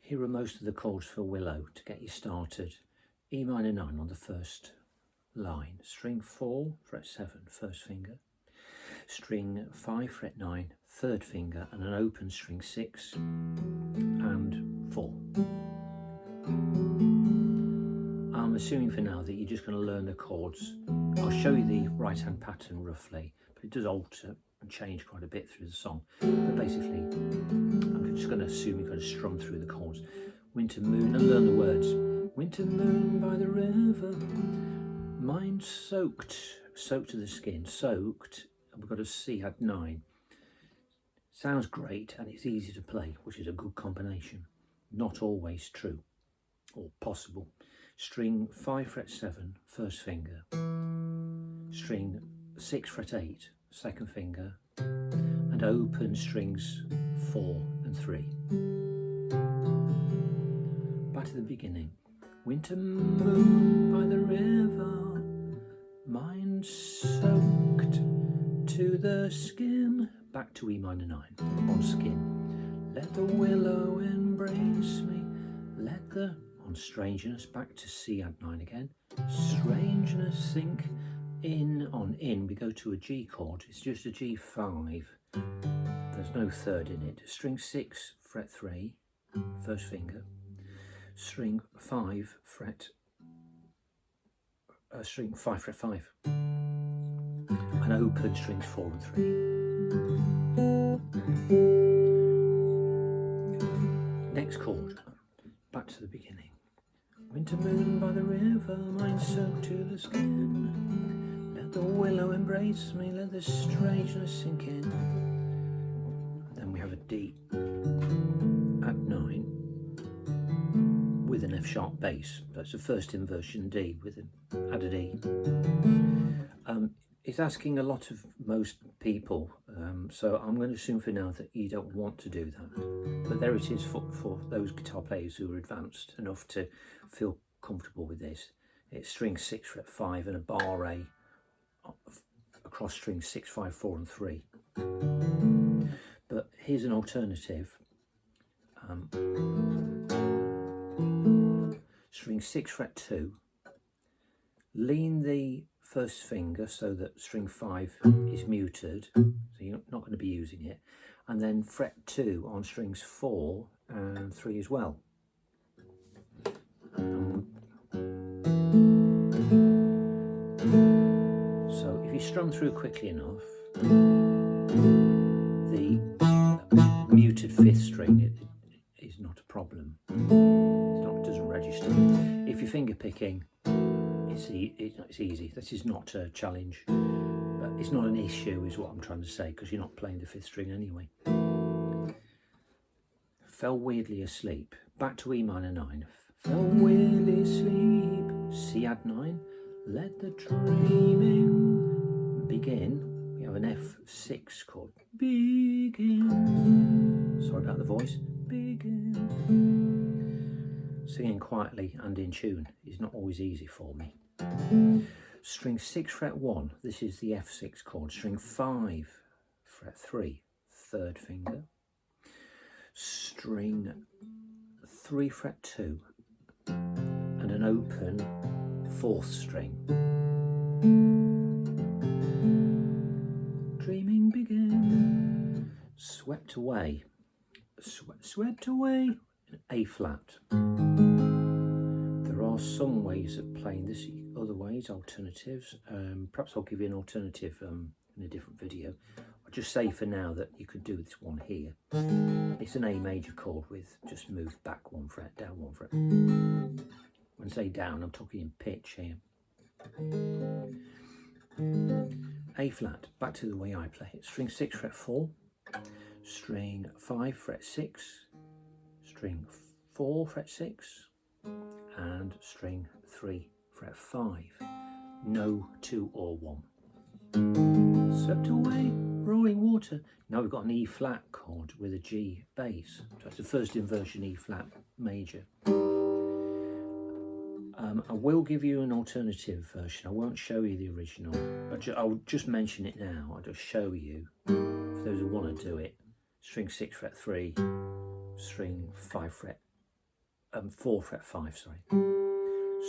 Here are most of the chords for Willow to get you started. E minor 9 on the first line, string 4, fret 7, first finger, string 5, fret 9, third finger, and an open string 6 and 4. I'm assuming for now that you're just going to learn the chords. I'll show you the right hand pattern roughly, but it does alter and change quite a bit through the song. But basically, I'm just going to assume you're going to strum through the chords. Winter moon, and learn the words. Winter moon by the river, mine soaked to the skin, soaked, and we've got a C add 9. Sounds great and it's easy to play, which is a good combination. Not always true, or possible. String 5 fret 7, first finger, string 6 fret 8, second finger, and open strings 4 and 3. Back to the beginning. Winter moon by the river, mine soaked to the skin. Back to E minor 9 on skin. Let the willow embrace me, let the, on strangeness, back to C add 9 again. Strangeness sink in, on in, we go to a G chord, it's just a G5, there's no third in it. String 6 fret 3, first finger, string 5 fret 5, and open strings 4 and 3. Next chord, back to the beginning. Winter moon by the river, mine soaked to the skin. Let the willow embrace me, let the strangeness sink in. And then we have a D add 9 with an F sharp bass. That's the first inversion D with an added E. It's asking a lot of most people, so I'm going to assume for now that you don't want to do that. But there it is for those guitar players who are advanced enough to feel comfortable with this. It's string 6 fret 5 and a bar A across strings 6, 5, 4 and 3. But here's an alternative. String 6 fret 2, lean the first finger so that string 5 is muted, so you're not going to be using it, and then fret 2 on strings 4 and 3 as well. So if you strum through quickly enough, the muted 5th string is not a problem. It doesn't register. If you're finger picking, it's easy. This is not a challenge, but it's not an issue is what I'm trying to say, because you're not playing the 5th string anyway. Fell weirdly asleep. Back to E minor 9. Fell weirdly asleep. C add 9. Let the dreaming begin. We have an F6 chord. Begin. Sorry about the voice. Begin. Singing quietly and in tune is not always easy for me. String 6 fret 1, this is the F6 chord. String 5 fret 3, third finger. String 3 fret 2 and an open 4th string. Dreaming begin. Swept away. Swept away. A flat. There are some ways of playing this, other ways, alternatives. Perhaps I'll give you an alternative in a different video. I'll just say for now that you could do this one here. It's an A major chord with just move back 1 fret, down 1 fret. When I say down, I'm talking in pitch here. A flat, back to the way I play it. String 6 fret 4, string 5 fret 6, string 4 fret 6 and string 3 fret 5. No 2 or 1. Swept away, roaring water. Now we've got an E flat chord with a G bass. So that's the first inversion E flat major. I will give you an alternative version. I won't show you the original. I'll just mention it now. I'll just show you for those who want to do it. String 6 fret 3, string 5 fret 4 fret 5, sorry,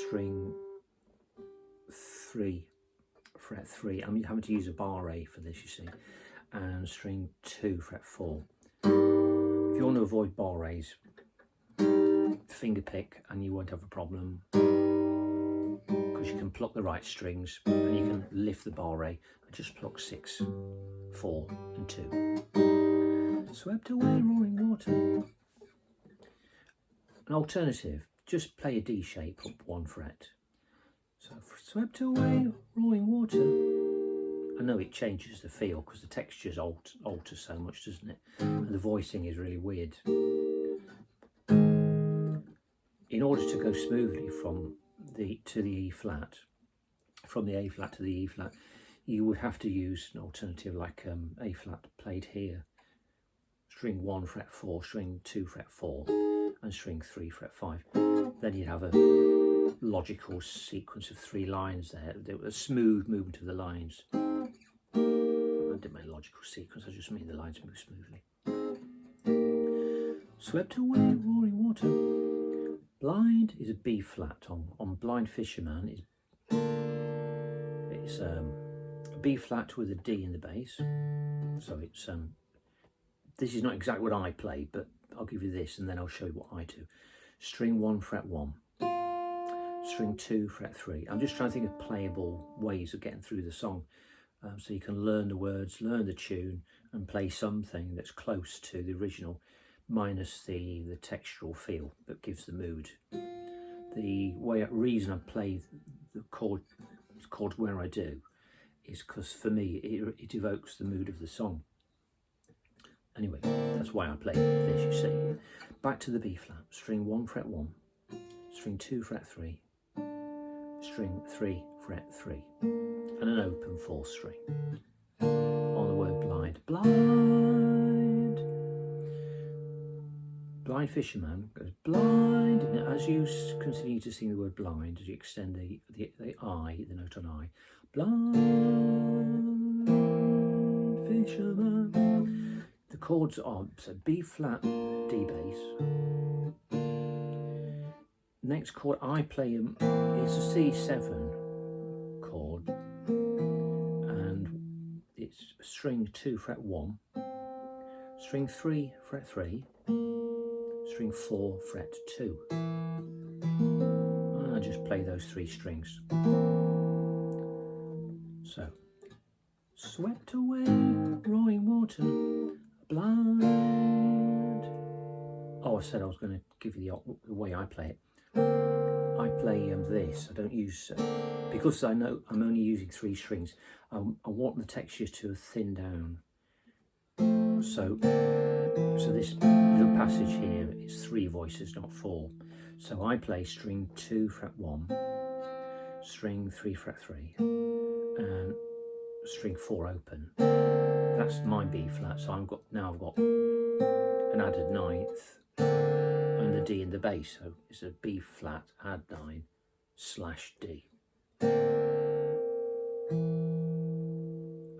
string 3 fret 3. I'm having to use a bar A for this, you see, and string 2 fret 4. If you want to avoid bar A's, finger pick and you won't have a problem, because you can pluck the right strings and you can lift the bar A and just pluck 6, 4 and 2. Swept away roaring water. An alternative, just play a D shape up 1 fret. So swept away roaring water. I know it changes the feel because the textures alter so much, doesn't it? And the voicing is really weird. In order to go smoothly from the E flat, from the A flat to the E flat, you would have to use an alternative like A flat played here, string 1 fret 4, string 2 fret 4, and string 3 fret 5. Then you'd have a logical sequence of 3 lines there, a smooth movement of the lines. I didn't mean logical sequence, I just mean the lines move smoothly. Swept away roaring water. Blind is a B flat on Blind Fisherman. It's a B flat with a D in the bass. So it's this is not exactly what I play, but I'll give you this and then I'll show you what I do. String 1 fret 1, string 2 fret 3. I'm just trying to think of playable ways of getting through the song, so you can learn the words, learn the tune, and play something that's close to the original, minus the textural feel that gives the mood. The reason I play the chords where I do is because for me it evokes the mood of the song. Anyway, that's why I play this, you see. Back to the B flat, string 1 fret 1, string 2 fret 3, string 3 fret 3, and an open 4th string on the word blind. Blind. Blind Fisherman goes blind, and as you continue to sing the word blind, as you extend the I, the note on I, blind fisherman. The chords are so B flat, D bass. Next chord I play is a C7 chord, and it's string 2 fret 1, string 3 fret 3, string 4 fret 2, and I just play those 3 strings. So, swept away roaring water, blind. Oh, I said I was going to give you the way I play it. I play this. I don't use, because I know I'm only using 3 strings, I want the textures to thin down. So this little passage here is 3 voices, not 4. So I play string 2 fret 1, string 3 fret 3, and string 4 open. That's my B flat. So I've got an added 9th and the D in the bass. So it's a B flat add 9 / D.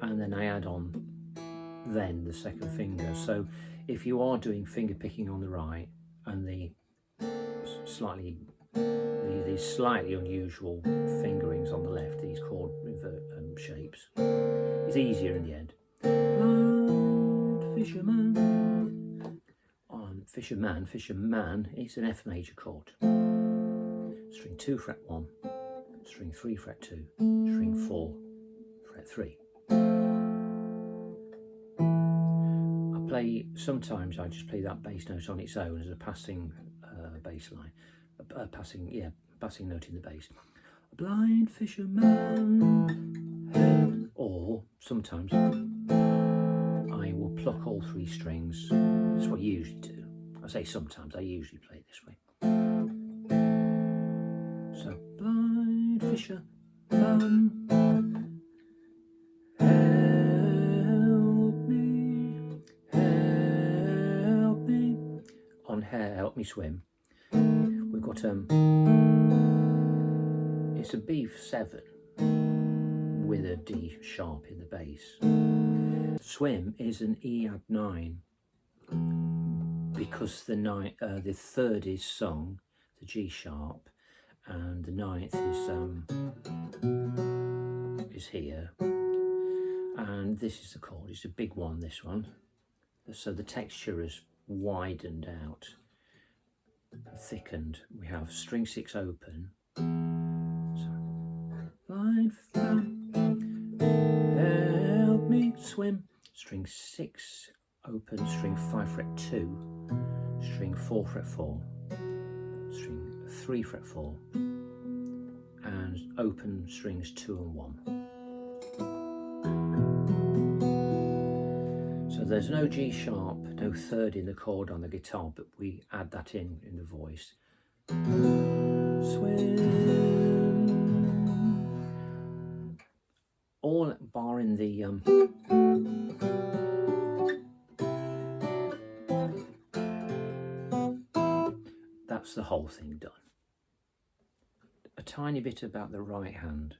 And then I add on then the second finger. So if you are doing finger picking on the right and the slightly unusual fingerings on the left, these chord shapes, it's easier in the end. Blind fisherman. On fisherman, it's an F major chord. String 2 fret 1, string 3 fret 2, string 4 fret 3. Sometimes I just play that bass note on its own as a passing bass line, passing note in the bass. A blind fisherman, hey. Or sometimes I will pluck all 3 strings. That's what I usually do. I say sometimes, I usually play it this way. So, blind fisherman, on Help Me Swim, we've got it's a B7 with a D sharp in the bass. Swim is an E add 9 because the 3rd is sung the G sharp, and the 9th is here, and this is the chord. It's a big one, this one, so the texture is widened out, thickened. We have string 6 open, so line 5, help me swim, string 6 open, string 5 fret 2, string 4 fret 4, string 3 fret 4, and open strings 2 and 1. So there's no G sharp, no third in the chord on the guitar, but we add that in the voice. Swim. All barring the that's the whole thing done. A tiny bit about the right hand.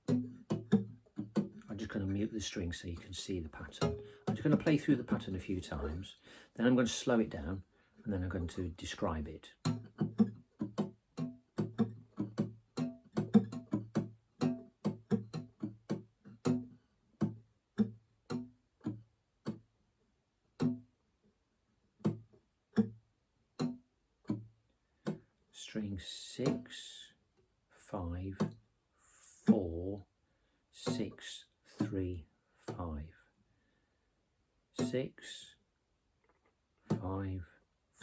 I'm just going to mute the string so you can see the pattern. I'm just going to play through the pattern a few times, then I'm going to slow it down, and then I'm going to describe it. String 6, 5, 4, 6, 3, 5, 6, 5,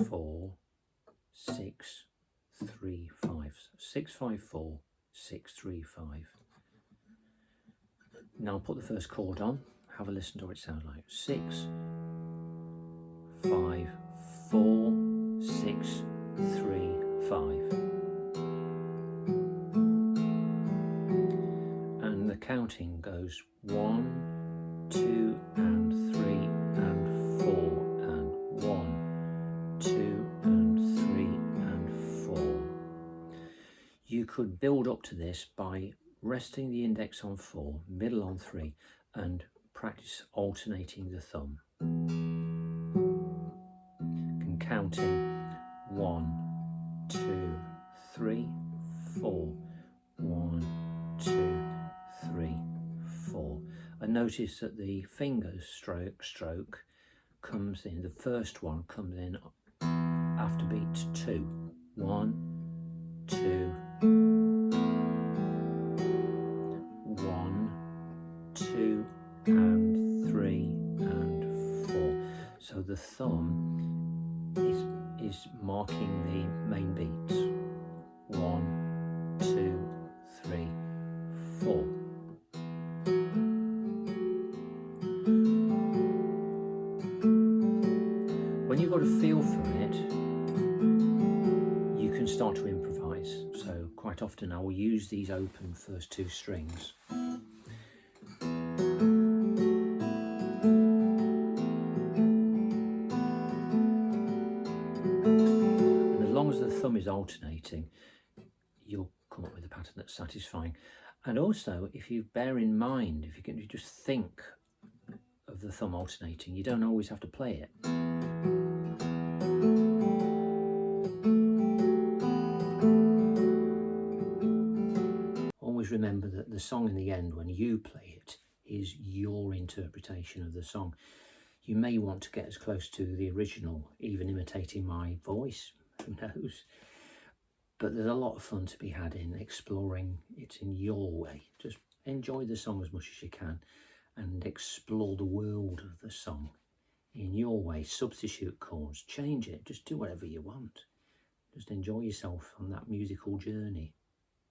4, 6, 3, 5, 6, 5, 4, 6, 3, 5. Now I'll put the first chord on, have a listen to what it sounds like. 6, 5, 4, 6, 3, 5. And the counting goes 1, 2 and 3 and 4 and 1, 2 and 3 and 4. You could build up to this by resting the index on 4, middle on 3, and practice alternating the thumb and counting 1, 2, 3, 4, 1, 2, 3, 4. And notice that the fingers stroke comes in, the first one comes in after beat 2. 1, 2, 1, 2 and 3 and 4. So the thumb is marking the main beats. 1, 2, 3, 4. When you've got a feel for it, you can start to improvise. So quite often I will use these open first 2 strings. The thumb is alternating, you'll come up with a pattern that's satisfying. And also, if you bear in mind, if you can just think of the thumb alternating, you don't always have to play it. Always remember that the song in the end, when you play it, is your interpretation of the song. You may want to get as close to the original, even imitating my voice. Who knows? But there's a lot of fun to be had in exploring it in your way. Just enjoy the song as much as you can and explore the world of the song in your way. Substitute chords, change it, just do whatever you want. Just enjoy yourself on that musical journey.